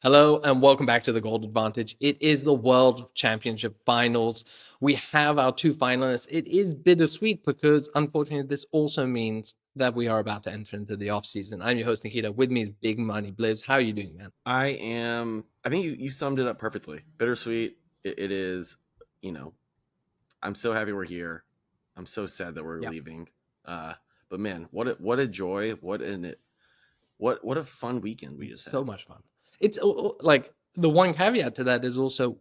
Hello and welcome back to the Gold Advantage. It is the World Championship Finals. We have our two finalists. It is bittersweet because unfortunately this also means that we are about to enter into the off season. I'm your host Nikita. With me is Big Money Blizz. How are you doing, man? I think you summed it up perfectly. Bittersweet. It is, you know, I'm so happy we're here. I'm so sad that we're Yeah, leaving. Uh, but man, what a joy. What a fun weekend we just so had. much fun. It's like the one caveat to that is also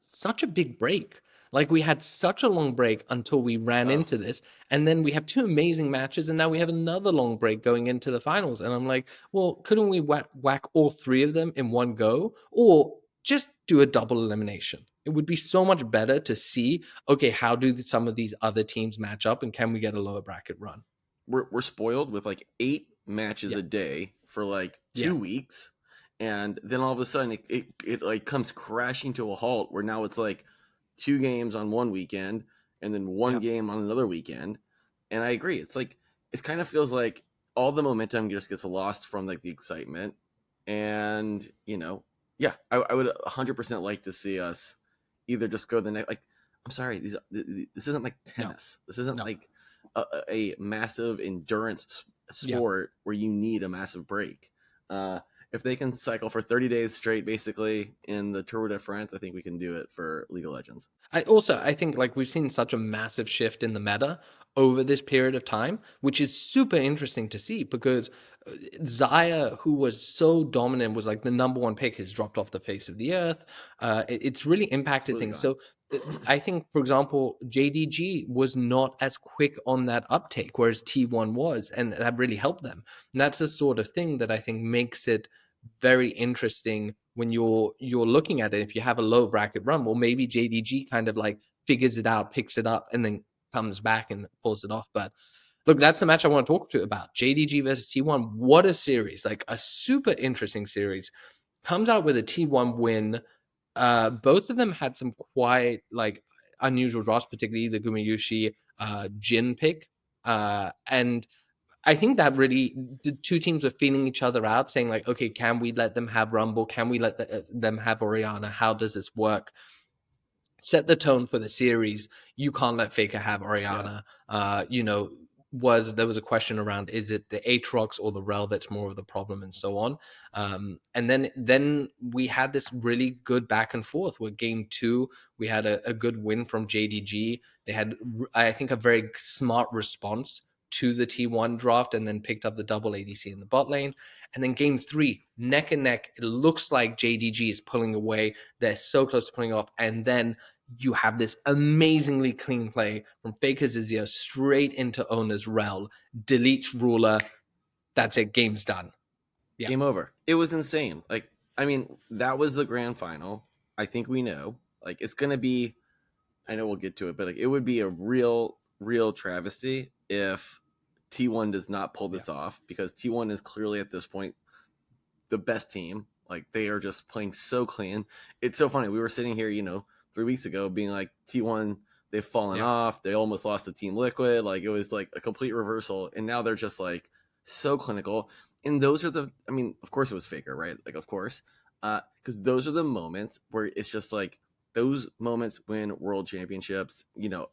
such a big break. Like we had such a long break until we ran Oh, into this, and then we have two amazing matches, and now we have another long break going into the finals. And I'm like, well, couldn't we whack all three of them in one go, or just do a double elimination? It would be so much better to see, okay, how do some of these other teams match up, and can we get a lower bracket run? we're spoiled with like 8 matches Yeah. a day for like two Yes. weeks, and then all of a sudden it like comes crashing to a halt where now it's like 2 games on one weekend and then one Yeah. game on another weekend. And I agree, it's like it kind of feels like all the momentum just gets lost from like the excitement. And yeah, I would 100% like to see us either just go the next, like, I'm sorry, this isn't like No. tennis, this isn't No. like a massive endurance Yeah. sport where you need a massive break. Uh, if they can cycle for 30 days straight, basically in the Tour de France, I think we can do it for League of Legends. I think like we've seen such a massive shift in the meta over this period of time, which is super interesting to see because Zaya, who was so dominant, was like the number one pick, has dropped off the face of the earth. It's really impacted Completely things. gone. So I think, for example, JDG was not as quick on that uptake, whereas T1 was, and that really helped them. And that's the sort of thing that I think makes it very interesting when you're looking at it. If you have a low bracket run, well, maybe JDG kind of like figures it out, picks it up, and then comes back and pulls it off. But look, that's the match I want to talk to you about. JDG versus T1. What a series! Like a super interesting series. Comes out with a T1 win. Both of them had some quite like unusual draws, particularly the Gumayushi Jin pick. And I think that really the two teams were feeling each other out, saying like, okay, can we let them have Rumble? Can we let them have Oriana? How does this work? Set the tone for the series. You can't let Faker have Yeah. Oriana. Was there was a question around is it the Aatrox or the Rel that's more of the problem and so on. And then we had this really good back and forth. With game two, we had a good win from JDG. They had I think a very smart response to the T1 draft and then picked up the double ADC in the bot lane. And then game three, neck and neck, it looks like JDG is pulling away. They're so close to pulling off. And then you have this amazingly clean play from Faker Zizio straight into Oner's Rel, deletes Ruler. That's it. Game's done. Yeah. Game over. It was insane. Like, I mean, that was the grand final. I think we know. Like, it's going to be, I know we'll get to it, but like, it would be a real travesty if T1 does not pull Yeah. this off, because T1 is clearly at this point the best team. Like, they are just playing so clean. It's so funny. We were sitting here, 3 weeks ago, being like, T1, they've fallen Yeah. off. They almost lost to Team Liquid. Like, it was like a complete reversal, and now they're just like so clinical. And those are the, I mean, of course it was Faker, right? Like, of course, because those are the moments where it's just like those moments win world championships.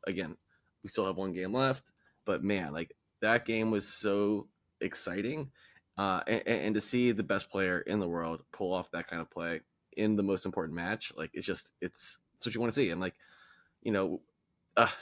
Again, we still have one game left, but man, like that game was so exciting, and to see the best player in the world pull off that kind of play in the most important match, like it's what you want to see. And like, you know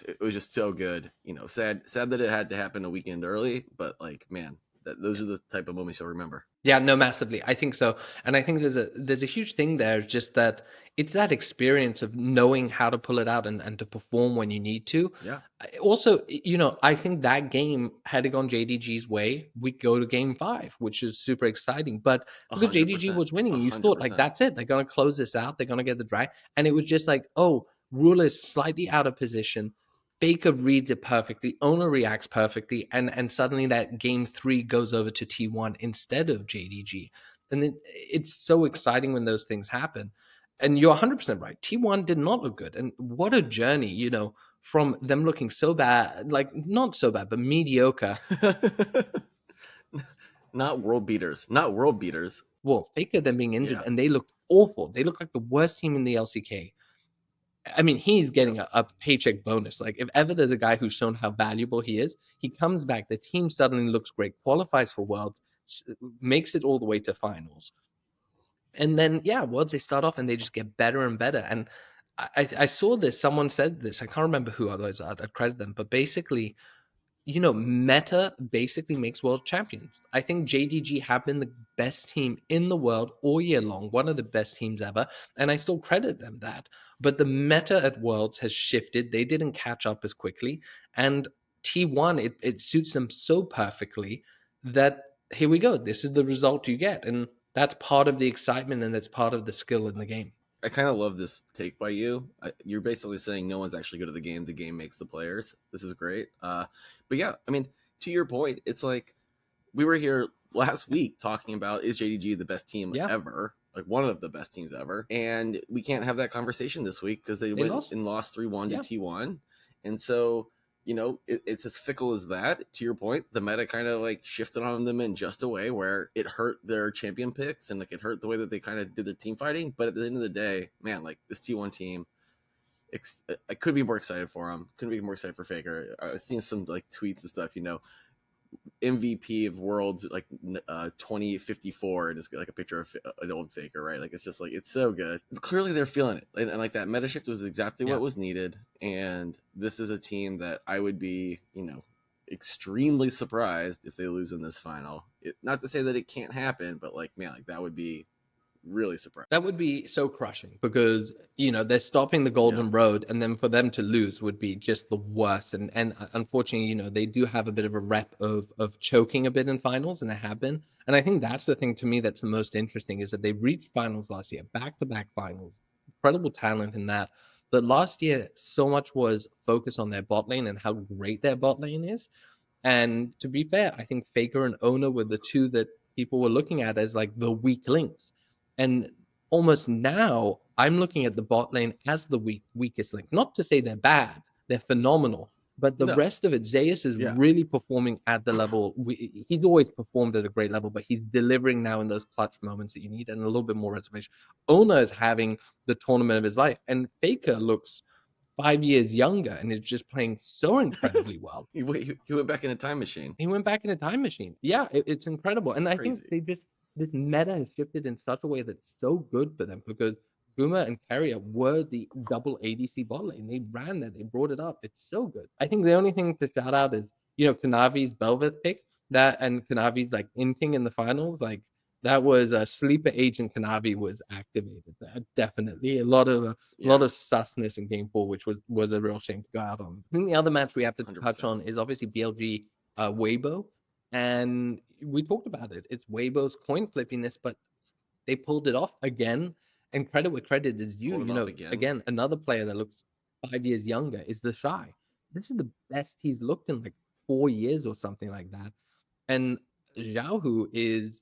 it was just so good. Sad that it had to happen a weekend early, but like, man, those are the type of moments you'll remember. Yeah, no, massively. I think so. And I think there's a huge thing there, just that it's that experience of knowing how to pull it out and to perform when you need to. Yeah. Also, I think that game, had it gone JDG's way, we go to game five, which is super exciting. But a because hundred JDG percent was winning, a you hundred thought like percent that's it. They're gonna close this out. They're gonna get the drag. And it was just like, oh, Ruler is slightly out of position. Faker reads it perfectly. Owner reacts perfectly, and suddenly that game three goes over to T1 instead of JDG, and it's so exciting when those things happen. And you're 100% right. T1 did not look good, and what a journey, from them looking so bad, like not so bad, but mediocre. Not world beaters, not world beaters. Well, Faker then being injured, Yeah. and they looked awful. They look like the worst team in the LCK. I mean, he's Yep. getting a paycheck bonus. Like, if ever there's a guy who's shown how valuable he is, he comes back. The team suddenly looks great, qualifies for Worlds, makes it all the way to finals. And then, yeah, Worlds, they start off and they just get better and better. And I saw this, someone said this, I can't remember who, otherwise I'd credit them, but basically, meta basically makes world champions. I think JDG have been the best team in the world all year long, one of the best teams ever, and I still credit them that. But the meta at Worlds has shifted. They didn't catch up as quickly, and T1 it suits them so perfectly that here we go. This is the result you get, and that's part of the excitement and that's part of the skill in the game. I kind of love this take by you. You're basically saying no one's actually good at the game makes the players. This is great. But yeah, I mean, to your point, it's like we were here last week talking about, is JDG the best team Yeah, ever, like one of the best teams ever, and we can't have that conversation this week because they they went lost. and lost 3-1 to Yeah. T1. And so, it's as fickle as that. To your point, the meta kind of like shifted on them in just a way where it hurt their champion picks and like it hurt the way that they kind of did their team fighting. But at the end of the day, man, like this T1 team, I could be more excited for them. Couldn't be more excited for Faker. I've seen some like tweets and stuff, MVP of Worlds like 2054, and it's like a picture of an old Faker, right? Like it's just like it's so good. Clearly they're feeling it, and like that meta shift was exactly Yeah. what was needed. And this is a team that I would be, extremely surprised if they lose in this final. Not to say that it can't happen, but like man, like that would be really surprising. That would be so crushing because, they're stopping the Yeah, golden road, and then for them to lose would be just the worst. And unfortunately, they do have a bit of a rep of choking a bit in finals, and they have been. And I think that's the thing to me that's the most interesting is that they reached finals last year, back-to-back finals. Incredible talent in that. But last year, so much was focused on their bot lane and how great their bot lane is. And to be fair, I think Faker and Oner were the two that people were looking at as like the weak links. And almost now, I'm looking at the bot lane as the weakest link. Not to say they're bad, they're phenomenal. But the no, rest of it, Zeus is yeah, really performing at the level. He's always performed at a great level, but he's delivering now in those clutch moments that you need and a little bit more reservation. Oner is having the tournament of his life, and Faker looks 5 years younger and is just playing so incredibly well. he went back in a time machine. He went back in a time machine. Yeah, it's incredible. It's And I think crazy. they just this meta has shifted in such a way that's so good for them because Guma and Keria were the double ADC bot lane. They ran that, they brought it up. It's so good. I think the only thing to shout out is, Kanavi's Belveth pick, that and Kanavi's like inting in the finals. Like that was a sleeper agent Kanavi was activated there. Definitely. A lot Yeah, of susness in game four, which was a real shame to go out on. I think the other match we have to touch 100%. on is obviously BLG Weibo, and we talked about it. It's Weibo's coin flippiness, but they pulled it off again. And credit where credit is due. Pulled it off again. Again, another player that looks 5 years younger is TheShy. This is the best he's looked in like 4 years or something like that. And Xiaohu is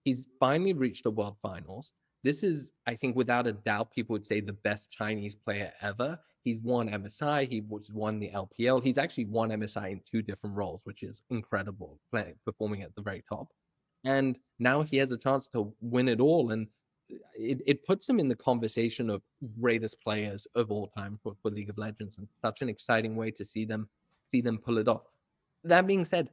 he's finally reached the world finals. This is, I think, without a doubt, people would say the best Chinese player ever. He's won MSI, he was won the LPL. He's actually won MSI in two different roles, which is incredible, performing at the very top. And now he has a chance to win it all, and it puts him in the conversation of greatest players of all time for League of Legends, and such an exciting way to see them pull it off. That being said,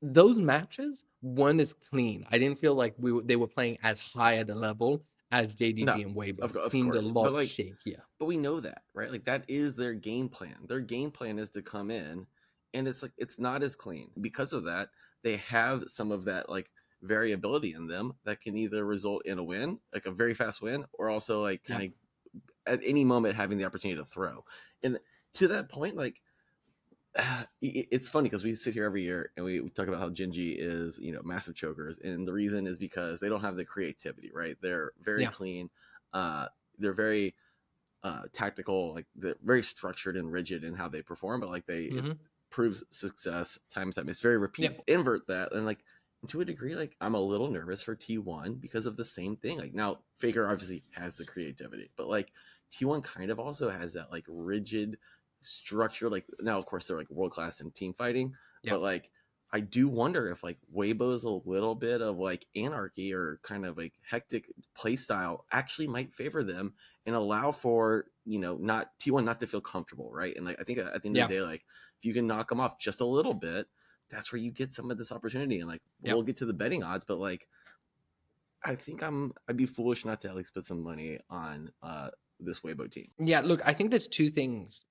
those matches weren't as clean. I didn't feel like they were playing as high at a level as No, JDG and Weibo. It of seemed a course, but lot like, shakier. but we know that, right? Like that is their game plan. Their game plan is to come in, and it's like it's not as clean because of that. They have some of that like variability in them that can either result in a win, like a very fast win, or also like Yeah. kind of at any moment having the opportunity to throw. And to that point, like it's funny because we sit here every year and we talk about how Gen.G is, massive chokers, and the reason is because they don't have the creativity, right? They're very Yeah. clean, they're very tactical, like they're very structured and rigid in how they perform, but like it Hmm. proves success time and time. It's very Yeah. repeatable. Invert that, and like to a degree, like I'm a little nervous for T1 because of the same thing. Like now, Faker obviously has the creativity, but like T1 kind of also has that like rigid structure. Like now, of course, they're like world class in team fighting, Yeah. but like I do wonder if like Weibo's a little bit of like anarchy or kind of like hectic play style actually might favor them and allow for, you know, not T1 not to feel comfortable, right? And like I think at the end of Yeah, the day, like if you can knock them off just a little bit, that's where you get some of this opportunity. And like yeah. we'll get to the betting odds, but like I think I'd be foolish not to at least put some money on this Weibo team. Yeah, look, I think there's two things.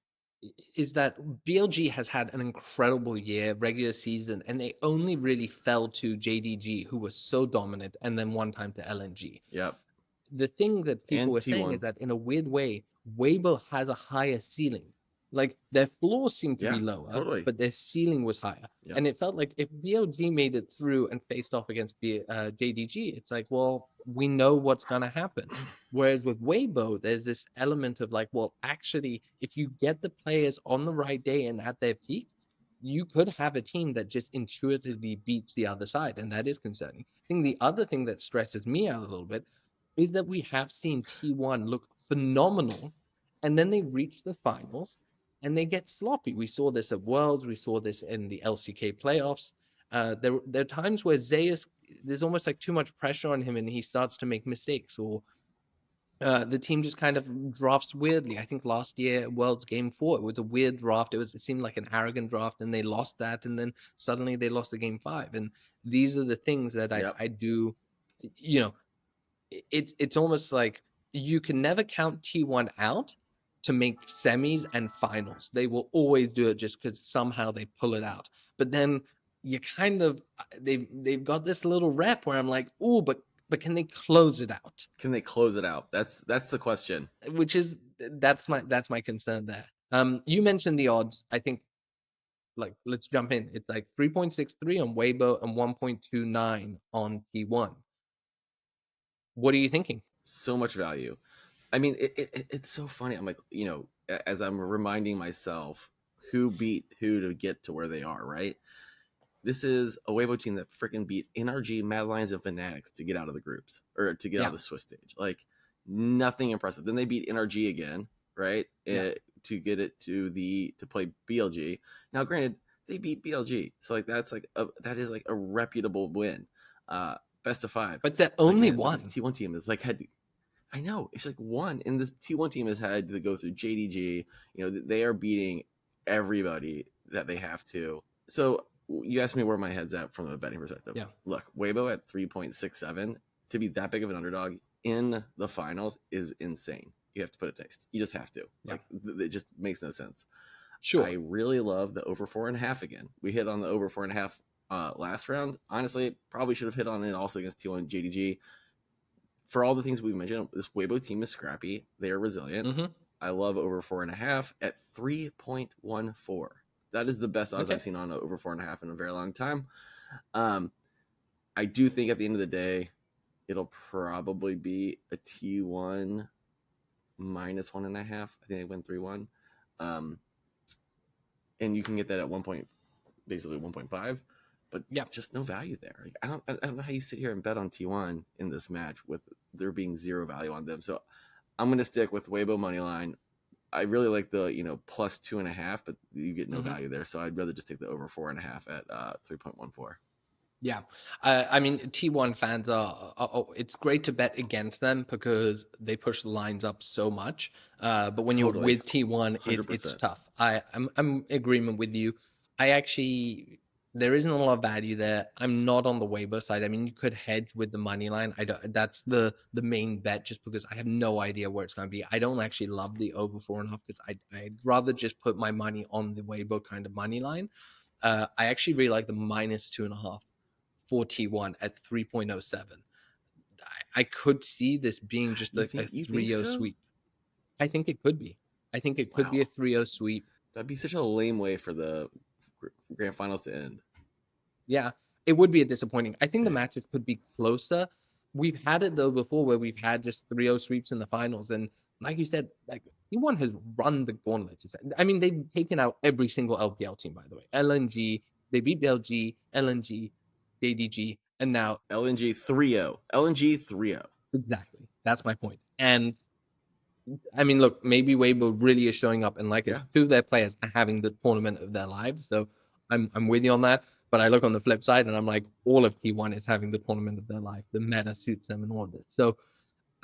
Is that BLG has had an incredible year, regular season, and they only really fell to JDG, who was so dominant, and then one time to LNG. Yep. The thing that people And were saying is T1. that in a weird way, Weibo has a higher ceiling. Like their floors seemed to be Yeah, lower, totally. but their ceiling was higher. Yep. And it felt like if BLG made it through and faced off against JDG, it's like, well, we know what's going to happen. Whereas with Weibo, there's this element of like, well, actually, if you get the players on the right day and at their peak, you could have a team that just intuitively beats the other side, and that is concerning. I think the other thing that stresses me out a little bit is that we have seen T1 look phenomenal, and then they reach the finals and they get sloppy. We saw this at Worlds, we saw this in the LCK playoffs. There are times where Zeus, there's almost like too much pressure on him and he starts to make mistakes, or the team just kind of drafts weirdly. I think last year, World's Game 4, it was a weird draft. It seemed like an arrogant draft, and they lost that, and then suddenly they lost the Game 5. And these are the things that Yep. I do, you know, it's almost like you can never count T1 out to make semis and finals. They will always do it just because somehow they pull it out. But then you kind of they've got this little rep where I'm like, oh, but can they close it out? Can they close it out? That's the question. Which is that's my concern there. You mentioned the odds. I think like let's jump in. It's like 3.63 on Weibo and 1.29 on T1. What are you thinking? So much value. I mean, it's so funny. I'm like, you know, as I'm reminding myself who beat who to get to where they are, right? This is a Weibo team that freaking beat NRG, Mad Lions, and Fanatics to get out of the groups or to get out of Yeah, the Swiss stage. Like nothing impressive. Then they beat NRG again, right? yeah. To get it to play BLG. Now, granted, they beat BLG, so like that is like a reputable win. Best of five. But the It's like only man, but this one. T1 team is like had I know it's like one, and this T1 team has had to go through JDG. You know, they are beating everybody that they have to. So you asked me where my head's at from a betting perspective. Yeah, Look, Weibo at 3.67 to be that big of an underdog in the finals is insane. You have to put it next. You just have to. yeah. Like it just makes no sense. I Sure. really love the over 4.5 again. We hit on the over 4.5 last round. Honestly, probably should have hit on it also against T1 JDG for all the things we've mentioned, this Weibo team is scrappy. They are resilient. Mm-hmm. I love over 4.5 at 3.14. That is the best odds Okay. I've seen on over 4.5 in a very long time. Um, I do think at the end of the day, it'll probably be a T1 minus 1.5. I think they win 3-1. Um, and you can get that at basically 1.5, but Yeah. just no value there. Like, I don't know how you sit here and bet on T1 in this match with there being zero value on them. So I'm going to stick with Weibo money line. I really like the plus 2.5, but you get no Mm-hmm. value there. So I'd rather just take the over 4.5 at 3.14. Yeah. I mean, T1 fans it's great to bet against them because they push the lines up so much. But when you're Totally, with T1, it's 100%. tough. I'm in agreement with you. I actually, there isn't a lot of value there. I'm not on the Weibo side. I mean, you could hedge with the money line. I don't, that's the main bet just because I have no idea where it's going to be. I don't actually love the over 4.5 because I'd rather just put my money on the Weibo kind of money line. I actually really like the minus 2.5 for T1 at 3.07. I could see this being just a You think 3-0 so? sweep. I think it could be. I think it could be a Wow, 3-0 sweep. that'd be such a lame way for the grand finals to end. Yeah, it would be a disappointing. I think the Yeah. matches could be closer. We've had it though before where we've had just 3-0 sweeps in the finals. And like you said, like T1 has run the gauntlet. I mean, they've taken out every single LPL team, by the way. LNG, they beat LG, LNG, JDG, and now LNG 3-0. LNG 3-0. exactly. That's my point. And I mean, look, maybe Weibo really is showing up, and like it's Yeah. two of their players are having the tournament of their lives. So I'm with you on that. But I look on the flip side and I'm like, all of T1 is having the tournament of their life. The meta suits them and all of this. So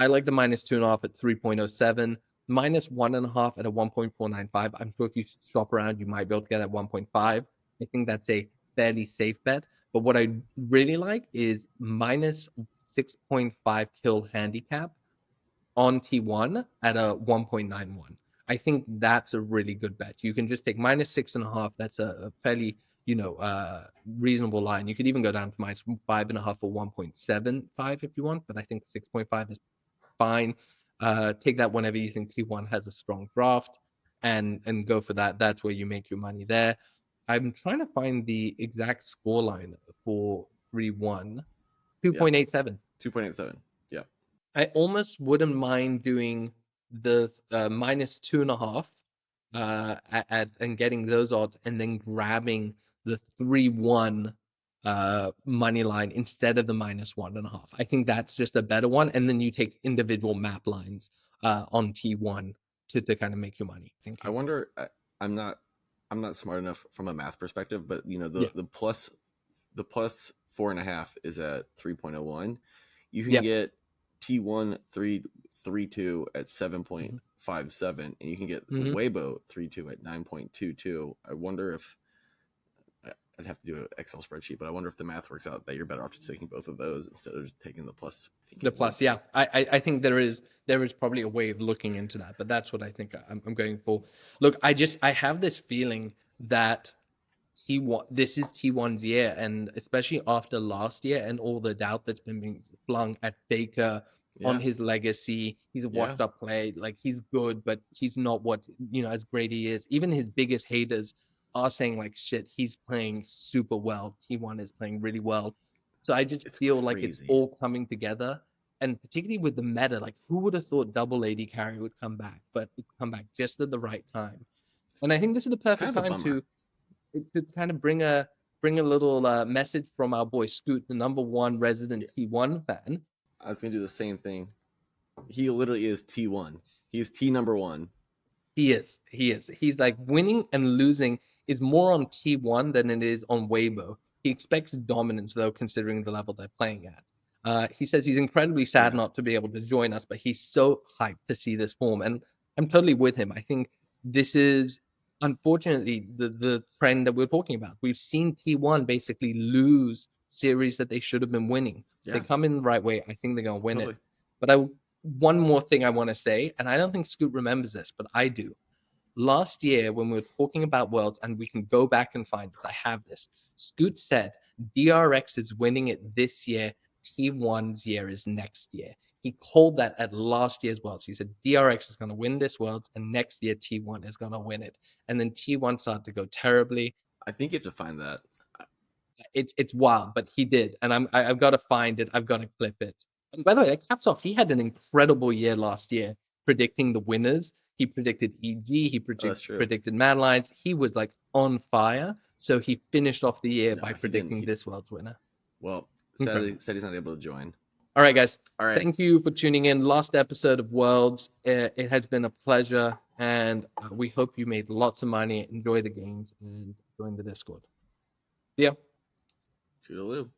I like the -2.5 at 3.07, -1.5 at a 1.495. I'm sure if you shop around, you might be able to get at 1.5. I think that's a fairly safe bet. But what I really like is -6.5 kill handicap on T1 at a 1.91. I think that's a really good bet. You can just take -6.5. That's a fairly, reasonable line. You could even go down to -5.5 or 1.75 if you want, but I think 6.5 is fine. Take that whenever you think T1 has a strong draft and go for that. That's where you make your money there. I'm trying to find the exact score line for 3-1. Yeah, 2.87. 2.87. Yeah, I almost wouldn't mind doing the -2.5 and getting those odds and then grabbing the 3-1 money line instead of the -1.5. I think that's just a better one. And then you take individual map lines on T1 to kind of make your money, I thinking. wonder. I'm not. I'm not smart enough from a math perspective, but Yeah. the plus 4.5 is at 3.01. You can Yeah. get T1 3.32 at Hmm. 7.57, and you can get Hmm. Weibo 3.2 at 9.22. I wonder if I'd have to do an Excel spreadsheet, but I wonder if the math works out that you're better off just taking both of those instead of taking the plus. I think The it would plus, yeah. be. I think there is probably a way of looking into that, but that's what I think I'm going for. Look, I have this feeling that T1 this is T1's year, and especially after last year and all the doubt that's been being flung at Faker on Yeah, his legacy. He's a yeah. washed up play, like he's good, but he's not what as great he is. Even his biggest haters are saying like shit, he's playing super well. T1 is playing really well. So I just It's feel like it's crazy. all coming together. And particularly with the meta, like who would have thought double AD carry would come back, but it come back just at the right time. And I think this is the It's kind perfect of a time bummer. to kind of bring a little message from our boy Scoot, the number one Yeah, resident T1 fan. I was gonna do the same thing. He literally is T1. He's T number one. He is. He is. He's like winning and losing is more on T1 than it is on Weibo. He expects dominance though, considering the level they're playing at. He says he's incredibly sad Yeah, not to be able to join us, but he's so hyped to see this form, and I'm totally with him. I think this is unfortunately the trend that we're talking about. We've seen T1 basically lose series that they should have been winning. They yeah, come in the right way. I think they're gonna win it. totally. But one more thing I want to say, and I don't think Scoot remembers this, but I do. Last year, when we were talking about Worlds, and we can go back and find this, I have this. Scoot said DRX is winning it this year. T1's year is next year. He called that at last year's Worlds. He said DRX is going to win this Worlds, and next year T1 is going to win it. And then T1 started to go terribly. I think you have to find that. It's wild, but he did, and I've got to find it. I've got to clip it. And by the way, that caps off. He had an incredible year last year, predicting the winners. He predicted EG. He Oh, that's true. predicted Mad Lions. He was like on fire. So he finished off the year No, by he didn't. predicting this world's winner. Well, sadly, Incredible. said he's not able to join. All right, guys. All right. Thank you for tuning in. Last episode of Worlds. It has been a pleasure, and we hope you made lots of money, enjoy the games, and join the Discord. See ya. Toodaloo.